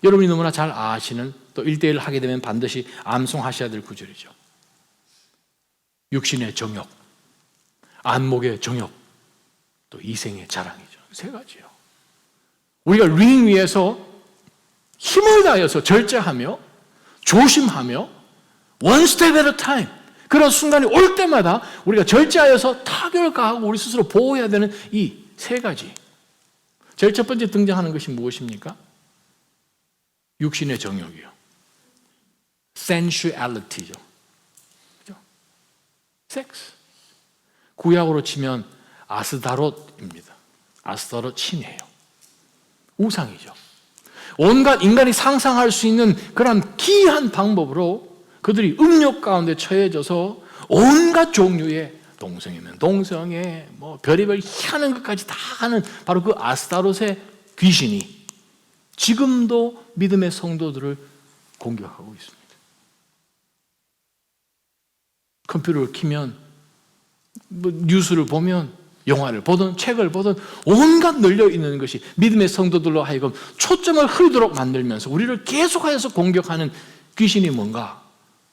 여러분이 너무나 잘 아시는, 또 1대1을 하게 되면 반드시 암송하셔야 될 구절이죠. 육신의 정욕, 안목의 정욕, 또 이생의 자랑이죠. 세 가지요. 우리가 링 위에서 힘을 다해서 절제하며 조심하며 one step at a time, 그런 순간이 올 때마다 우리가 절제하여서 타격을 가하고 우리 스스로 보호해야 되는 이 세 가지. 제일 첫 번째 등장하는 것이 무엇입니까? 육신의 정욕이요. sensuality죠. 그죠? 섹스. 구약으로 치면 아스다롯입니다. 아스다롯 신이에요. 우상이죠. 온갖 인간이 상상할 수 있는 그런 기이한 방법으로 그들이 음욕 가운데 처해져서 온갖 종류의 동성이면 동성애, 뭐 별의별 희한한 것까지 다 하는 바로 그 아스타롯의 귀신이 지금도 믿음의 성도들을 공격하고 있습니다. 컴퓨터를 켜면, 뭐 뉴스를 보면, 영화를 보든 책을 보든 온갖 널려 있는 것이 믿음의 성도들로 하여금 초점을 흐리도록 만들면서 우리를 계속해서 공격하는 귀신이 뭔가?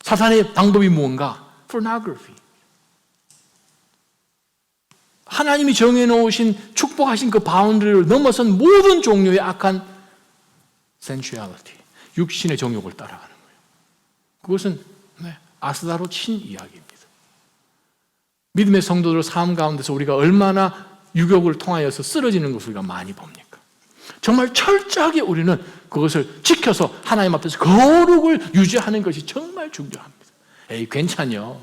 사탄의 방법이 뭔가? pornography. 하나님이 정해놓으신 축복하신 그 바운드리를 넘어선 모든 종류의 악한 sensuality, 육신의 정욕을 따라가는 거예요. 그것은 아스다로 친 이야기입니다. 믿음의 성도들 삶 가운데서 우리가 얼마나 유혹을 통하여서 쓰러지는 것을 우리가 많이 봅니까? 정말 철저하게 우리는 그것을 지켜서 하나님 앞에서 거룩을 유지하는 것이 정말 중요합니다. 에이, 괜찮요.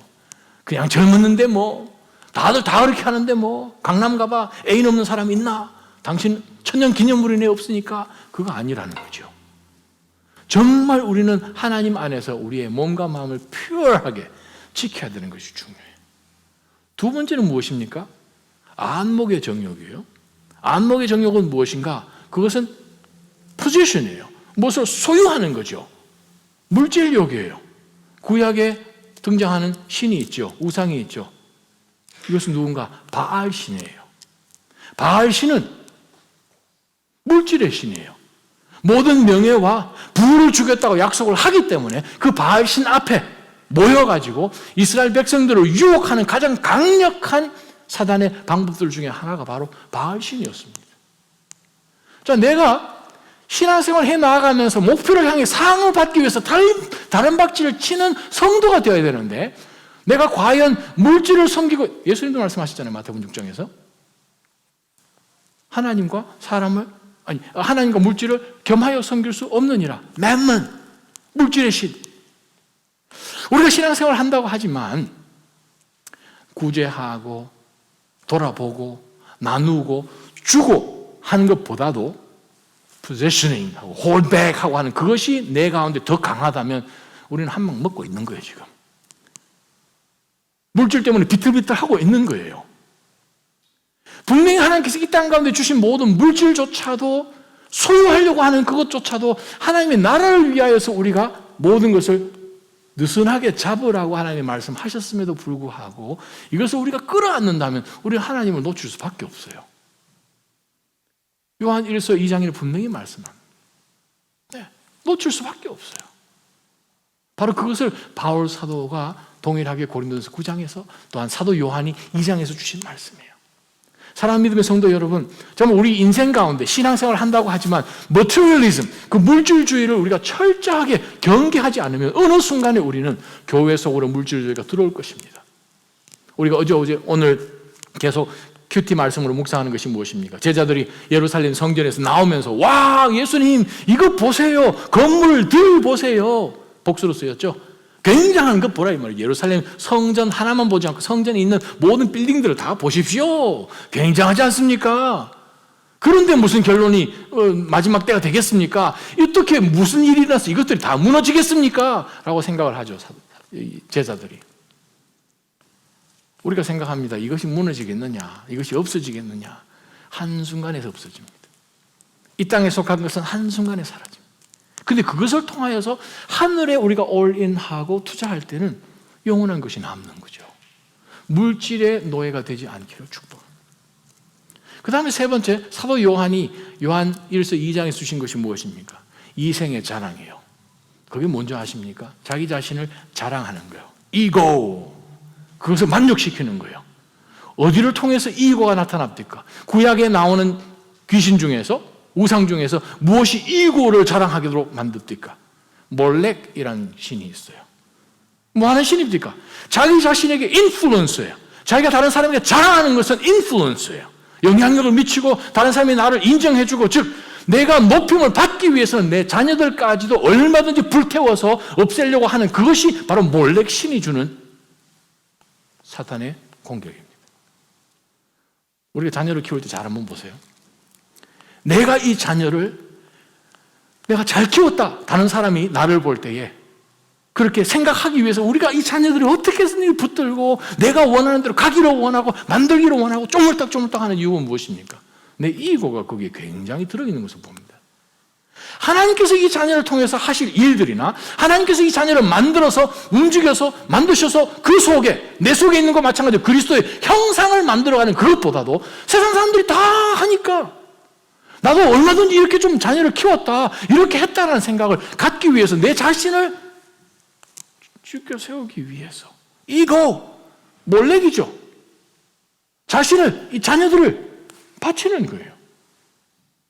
그냥 젊었는데 뭐 다들 다 그렇게 하는데 뭐 강남 가봐 애인 없는 사람 있나? 당신 천년기념물이네 없으니까 그거 아니라는 거죠. 정말 우리는 하나님 안에서 우리의 몸과 마음을 퓨어하게 지켜야 되는 것이 중요해요. 두 번째는 무엇입니까? 안목의 정욕이에요. 안목의 정욕은 무엇인가? 그것은 포지션이에요. 무엇을 소유하는 거죠. 물질욕이에요. 구약에 등장하는 신이 있죠. 우상이 있죠. 이것은 누군가? 바알신이에요. 바알신은 물질의 신이에요. 모든 명예와 부를 주겠다고 약속을 하기 때문에 그 바알신 앞에 모여가지고 이스라엘 백성들을 유혹하는 가장 강력한 사단의 방법들 중에 하나가 바로 바알신이었습니다. 자, 내가 신앙생활을 해 나아가면서 목표를 향해 상을 받기 위해서 다른 박질을 치는 성도가 되어야 되는데 내가 과연 물질을 섬기고, 예수님도 말씀하셨잖아요. 마태복음 6장에서 하나님과 하나님과 물질을 겸하여 섬길 수 없느니라. 맴은 물질의 신. 우리가 신앙생활을 한다고 하지만 구제하고 돌아보고 나누고 주고 하는 것보다도 포지셔닝하고 홀백하고 하는 그것이 내 가운데 더 강하다면 우리는 한 방 먹고 있는 거예요. 지금 물질 때문에 비틀비틀하고 있는 거예요. 분명히 하나님께서 이 땅 가운데 주신 모든 물질조차도 소유하려고 하는 그것조차도 하나님의 나라를 위하여서 우리가 모든 것을 느슨하게 잡으라고 하나님이 말씀하셨음에도 불구하고 이것을 우리가 끌어안는다면 우리는 하나님을 놓칠 수밖에 없어요. 요한 1서 2장에 분명히 말씀합니다. 놓칠 수밖에 없어요. 바로 그것을 바울 사도가 동일하게 고린도전서 9장에서 또한 사도 요한이 2장에서 주신 말씀이에요. 사랑하는 믿음의 성도 여러분, 정말 우리 인생 가운데 신앙생활을 한다고 하지만 materialism, 그 물질주의를 우리가 철저하게 경계하지 않으면 어느 순간에 우리는 교회 속으로 물질주의가 들어올 것입니다. 우리가 오늘 계속 큐티 말씀으로 묵상하는 것이 무엇입니까? 제자들이 예루살렘 성전에서 나오면서 와, 예수님 이거 보세요. 건물들 보세요. 복수로 쓰였죠. 굉장한 것 보라 이 말이에요. 예루살렘 성전 하나만 보지 않고 성전에 있는 모든 빌딩들을 다 보십시오. 굉장하지 않습니까? 그런데 무슨 결론이 마지막 때가 되겠습니까? 어떻게 무슨 일이 일어나서 이것들이 다 무너지겠습니까? 라고 생각을 하죠. 제자들이. 우리가 생각합니다. 이것이 무너지겠느냐? 이것이 없어지겠느냐? 한순간에서 없어집니다. 이 땅에 속한 것은 한순간에 사라집니다. 근데 그것을 통하여서 하늘에 우리가 올인하고 투자할 때는 영원한 것이 남는 거죠. 물질의 노예가 되지 않기를 축복합니다. 그 다음에 세 번째, 사도 요한이 요한 1서 2장에 주신 것이 무엇입니까? 이생의 자랑이에요. 그게 뭔지 아십니까? 자기 자신을 자랑하는 거예요. 이고, 그것을 만족시키는 거예요. 어디를 통해서 이고가 나타납니까? 구약에 나오는 귀신 중에서, 우상 중에서 무엇이 이고를 자랑하도록 만듭니까? 몰렉이라는 신이 있어요. 뭐 하는 신입니까? 자기 자신에게 인플루언스예요. 자기가 다른 사람에게 자랑하는 것은 인플루언스예요. 영향력을 미치고 다른 사람이 나를 인정해주고, 즉 내가 높임을 받기 위해서는 내 자녀들까지도 얼마든지 불태워서 없애려고 하는 그것이 바로 몰렉 신이 주는 사탄의 공격입니다. 우리가 자녀를 키울 때 잘 한번 보세요. 내가 이 자녀를 내가 잘 키웠다. 다른 사람이 나를 볼 때에 그렇게 생각하기 위해서 우리가 이 자녀들이 어떻게 해서든 붙들고 내가 원하는 대로 가기로 원하고 만들기로 원하고 쪼물딱쪼물딱 하는 이유가 무엇입니까? 내 이고가 거기에 굉장히 들어있는 것을 봅니다. 하나님께서 이 자녀를 통해서 하실 일들이나 하나님께서 이 자녀를 만들어서 움직여서 만드셔서 그 속에 내 속에 있는 것 마찬가지로 그리스도의 형상을 만들어가는 그것보다도 세상 사람들이 다 하니까 나도 얼마든지 이렇게 좀 자녀를 키웠다 이렇게 했다라는 생각을 갖기 위해서 내 자신을 죽여 세우기 위해서 이거 몰래기죠. 자신을 이 자녀들을 바치는 거예요.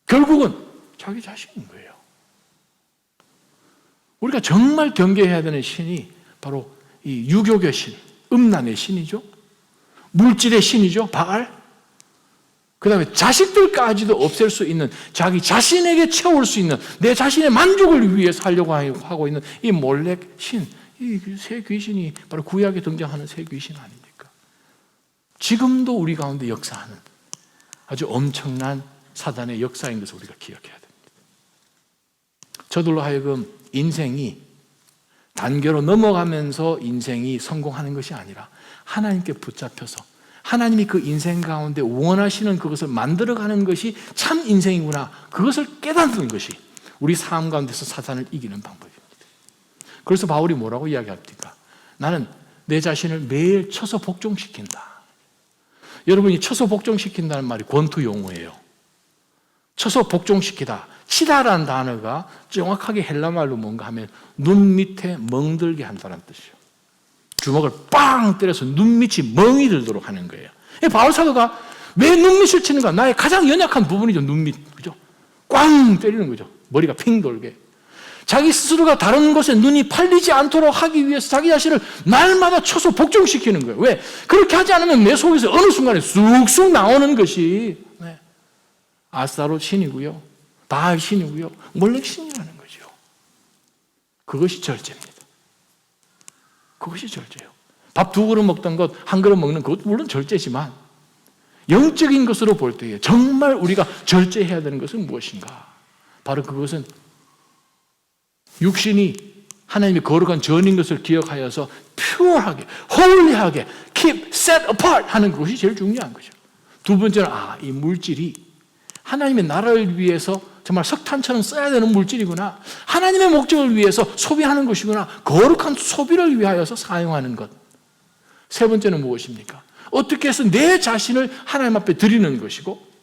결국은 자기 자신인 거예요. 우리가 정말 경계해야 되는 신이 바로 이 유교계 신, 음란의 신이죠. 물질의 신이죠. 바알. 그 다음에 자식들까지도 없앨 수 있는 자기 자신에게 채울 수 있는 내 자신의 만족을 위해서 하려고 하고 있는 이 몰렉 신, 이 새 귀신이 바로 구약에 등장하는 새 귀신 아닙니까? 지금도 우리 가운데 역사하는 아주 엄청난 사단의 역사인 것을 우리가 기억해야 됩니다. 저들로 하여금 인생이 단계로 넘어가면서 인생이 성공하는 것이 아니라 하나님께 붙잡혀서 하나님이 그 인생 가운데 원하시는 그것을 만들어가는 것이 참 인생이구나 그것을 깨닫는 것이 우리 삶 가운데서 사단을 이기는 방법입니다. 그래서 바울이 뭐라고 이야기합니까? 나는 내 자신을 매일 쳐서 복종시킨다. 여러분이 쳐서 복종시킨다는 말이 권투 용어예요. 쳐서 복종시키다. 치다라는 단어가 정확하게 헬라말로 뭔가 하면 눈 밑에 멍들게 한다는 뜻이에요. 주먹을 빵 때려서 눈밑이 멍이 들도록 하는 거예요. 바울 사도가 왜 눈밑을 치는가? 나의 가장 연약한 부분이죠. 눈밑. 그죠? 꽝 때리는 거죠. 머리가 핑 돌게. 자기 스스로가 다른 것에 눈이 팔리지 않도록 하기 위해서 자기 자신을 날마다 쳐서 복종시키는 거예요. 왜? 그렇게 하지 않으면 내 속에서 어느 순간에 쑥쑥 나오는 것이 아스타롯 신이고요. 바알 신이고요. 몰렉 신이라는 거죠. 그것이 절제입니다. 그것이 절제예요. 밥 2그릇 먹던 것, 1그릇 먹는 것, 물론 절제지만 영적인 것으로 볼 때에 정말 우리가 절제해야 되는 것은 무엇인가? 바로 그것은 육신이 하나님의 거룩한 전인 것을 기억하여서 퓨어하게, 홀리하게, keep, set apart 하는 것이 제일 중요한 거죠. 두 번째는 이 물질이 하나님의 나라를 위해서 정말 석탄처럼 써야 되는 물질이구나. 하나님의 목적을 위해서 소비하는 것이구나. 거룩한 소비를 위하여서 사용하는 것. 세 번째는 무엇입니까? 어떻게 해서 내 자신을 하나님 앞에 드리는 것이고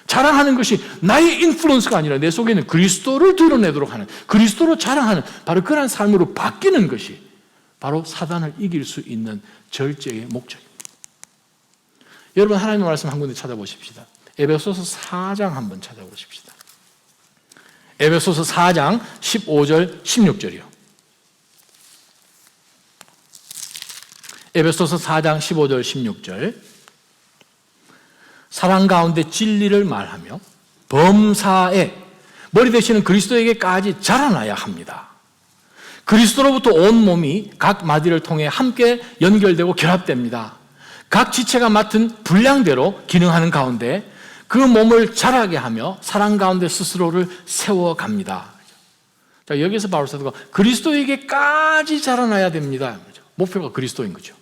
자랑하는 것이 나의 인플루언스가 아니라 내 속에 있는 그리스도를 드러내도록 하는 그리스도로 자랑하는 바로 그런 삶으로 바뀌는 것이 바로 사단을 이길 수 있는 절제의 목적입니다. 여러분 하나님의 말씀 한 군데 찾아보십시다. 에베소서 4장 한번 찾아보십시다. 에베소서 4장 15절 16절이요. 에베소서 4장 15절 16절 사랑 가운데 진리를 말하며 범사에 머리 되시는 그리스도에게까지 자라나야 합니다. 그리스도로부터 온 몸이 각 마디를 통해 함께 연결되고 결합됩니다. 각 지체가 맡은 분량대로 기능하는 가운데 그 몸을 자라게 하며 사랑 가운데 스스로를 세워갑니다. 자, 여기서 바울 사도가 그리스도에게까지 자라나야 됩니다. 목표가 그리스도인 거죠.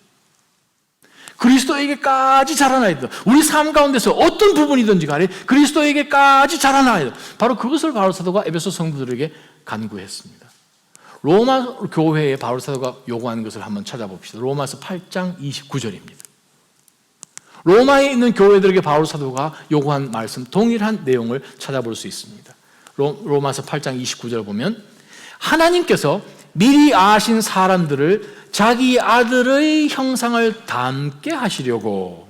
그리스도에게까지 자라나야 된다. 우리 삶 가운데서 어떤 부분이든지 간에 그리스도에게까지 자라나야 된다. 바로 그것을 바울 사도가 에베소 성도들에게 간구했습니다. 로마 교회에 바울 사도가 요구하는 것을 한번 찾아봅시다. 로마서 8장 29절입니다. 로마에 있는 교회들에게 바울 사도가 요구한 말씀 동일한 내용을 찾아볼 수 있습니다. 로마서 8장 29절 보면 하나님께서 미리 아신 사람들을 자기 아들의 형상을 닮게 하시려고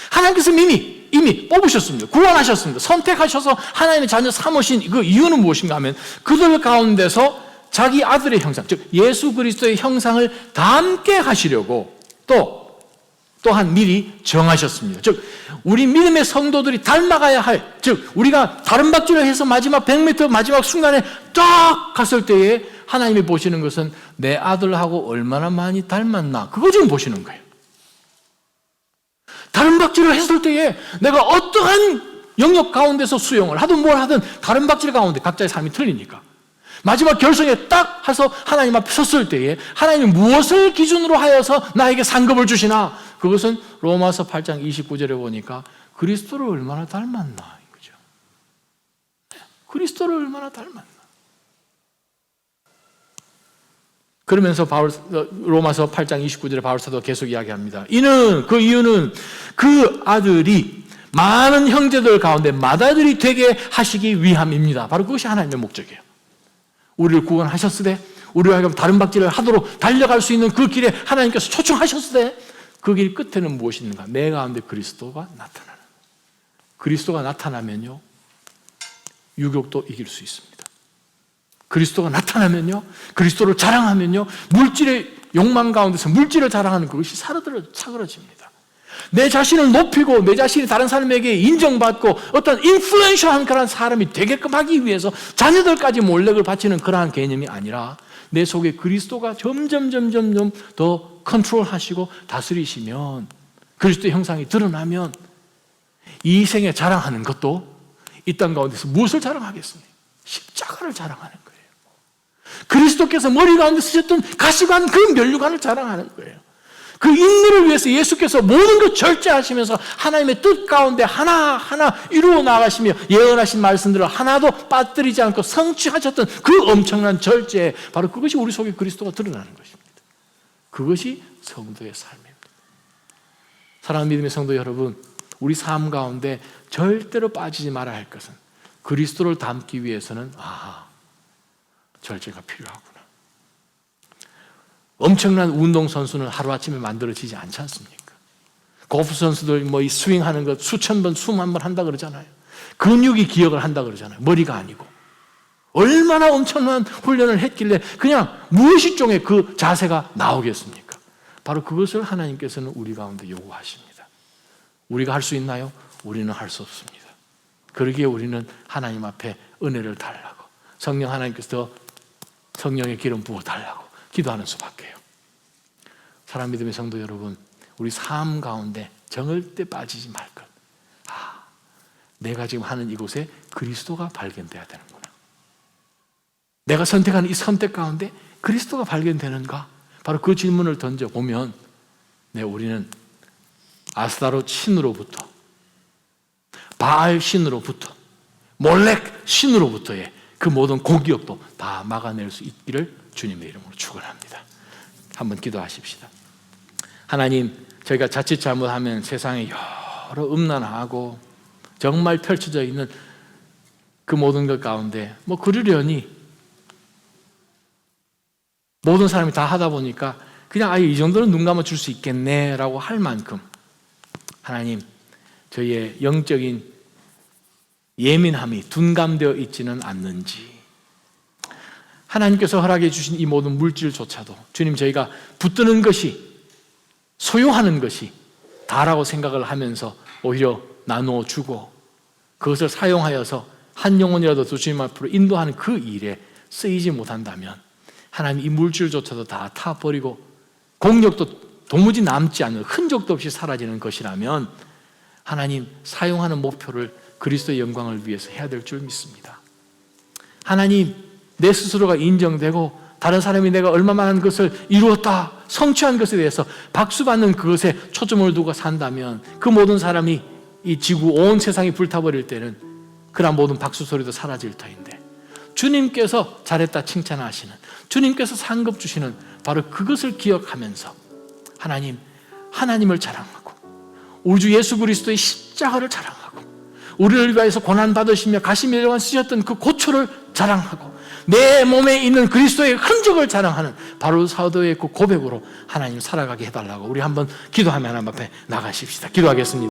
하나님께서 이미 뽑으셨습니다. 구원하셨습니다. 선택하셔서 하나님의 자녀 삼으신 그 이유는 무엇인가 하면 그들 가운데서 자기 아들의 형상, 즉 예수 그리스도의 형상을 닮게 하시려고 또한 미리 정하셨습니다. 즉 우리 믿음의 성도들이 닮아가야 할, 즉 우리가 다른 박질을 해서 마지막 100m 마지막 순간에 딱 갔을 때에 하나님이 보시는 것은 내 아들하고 얼마나 많이 닮았나, 그거 지금 보시는 거예요. 다른 박질을 했을 때에 내가 어떠한 영역 가운데서 수용을 하든 뭘 하든 다른 박질 가운데 각자의 삶이 틀리니까 마지막 결성에 딱 해서 하나님 앞에 섰을 때에 하나님이 무엇을 기준으로 하여서 나에게 상급을 주시나? 그것은 로마서 8장 29절에 보니까 그리스도를 얼마나 닮았나 이거죠. 그리스도를 얼마나 닮았나. 그러면서 로마서 8장 29절에 바울 사도가 계속 이야기합니다. 그 이유는 그 아들이 많은 형제들 가운데 맏아들이 되게 하시기 위함입니다. 바로 그것이 하나님의 목적이에요. 우리를 구원하셨으되 우리와 하여금 다른 박질을 하도록 달려갈 수 있는 그 길에 하나님께서 초청하셨으되 그 길 끝에는 무엇이 있는가? 내 가운데 그리스도가 나타나는. 그리스도가 나타나면요 유혹도 이길 수 있습니다. 그리스도가 나타나면요 그리스도를 자랑하면요 물질의 욕망 가운데서 물질을 자랑하는 그것이 사그러집니다. 내 자신을 높이고 내 자신이 다른 사람에게 인정받고 어떤 인플루언셜한 그런 사람이 되게끔 하기 위해서 자녀들까지 몰락을 바치는 그러한 개념이 아니라 내 속에 그리스도가 점점 더 컨트롤하시고 다스리시면 그리스도의 형상이 드러나면 이 생에 자랑하는 것도 이 땅 가운데서 무엇을 자랑하겠습니까? 십자가를 자랑하는 거예요. 그리스도께서 머리 가운데 쓰셨던 가시관 그 면류관을 자랑하는 거예요. 그 인물을 위해서 예수께서 모든 것 절제하시면서 하나님의 뜻 가운데 하나하나 이루어 나가시며 예언하신 말씀들을 하나도 빠뜨리지 않고 성취하셨던 그 엄청난 절제, 바로 그것이 우리 속에 그리스도가 드러나는 것입니다. 그것이 성도의 삶입니다. 사랑하는 믿음의 성도 여러분, 우리 삶 가운데 절대로 빠지지 말아야 할 것은 그리스도를 닮기 위해서는 절제가 필요하구나. 엄청난 운동선수는 하루아침에 만들어지지 않지 않습니까? 골프 선수들 이 스윙하는 것 수천 번, 수만 번 한다 그러잖아요. 근육이 기억을 한다 그러잖아요. 머리가 아니고. 얼마나 엄청난 훈련을 했길래 그냥 무의식중에 그 자세가 나오겠습니까? 바로 그것을 하나님께서는 우리 가운데 요구하십니다. 우리가 할 수 있나요? 우리는 할 수 없습니다. 그러기에 우리는 하나님 앞에 은혜를 달라고, 성령 하나님께서 성령의 기름 부어 달라고 기도하는 수밖에요. 사랑 믿음의 성도 여러분, 우리 삶 가운데 절대 빠지지 말 것. 내가 지금 하는 이곳에 그리스도가 발견돼야 되는구나. 내가 선택하는 이 선택 가운데 그리스도가 발견되는가? 바로 그 질문을 던져보면 우리는 아스타롯 신으로부터, 바알 신으로부터, 몰렉 신으로부터의 그 모든 공격도 다 막아낼 수 있기를 주님의 이름으로 축원합니다. 한번 기도하십시다. 하나님, 저희가 자칫 잘못하면 세상에 여러 음란하고 정말 펼쳐져 있는 그 모든 것 가운데 그러려니 모든 사람이 다 하다 보니까 그냥 이 정도는 눈 감아 줄 수 있겠네라고 할 만큼 하나님, 저희의 영적인 예민함이 둔감되어 있지는 않는지, 하나님께서 허락해 주신 이 모든 물질조차도 주님, 저희가 붙드는 것이, 소유하는 것이 다라고 생각을 하면서 오히려 나누어 주고 그것을 사용하여서 한 영혼이라도 주님 앞으로 인도하는 그 일에 쓰이지 못한다면 하나님, 이 물질조차도 다 타버리고 공력도 도무지 남지 않는, 흔적도 없이 사라지는 것이라면 하나님, 사용하는 목표를 그리스도의 영광을 위해서 해야 될 줄 믿습니다. 하나님, 내 스스로가 인정되고 다른 사람이 내가 얼마만한 것을 이루었다, 성취한 것에 대해서 박수받는 그것에 초점을 두고 산다면 그 모든 사람이 이 지구 온 세상이 불타버릴 때는 그런 모든 박수 소리도 사라질 터인데, 주님께서 잘했다 칭찬하시는, 주님께서 상급 주시는 바로 그것을 기억하면서 하나님, 하나님을 자랑하고 우리 주 예수 그리스도의 십자가를 자랑하고 우리를 위하여서 고난받으시며 가시면에 쓰셨던 그 고초를 자랑하고 내 몸에 있는 그리스도의 흔적을 자랑하는 바로 사도의 그 고백으로 하나님 살아가게 해달라고 우리 한번 기도하며 하나님 앞에 나가십시다. 기도하겠습니다.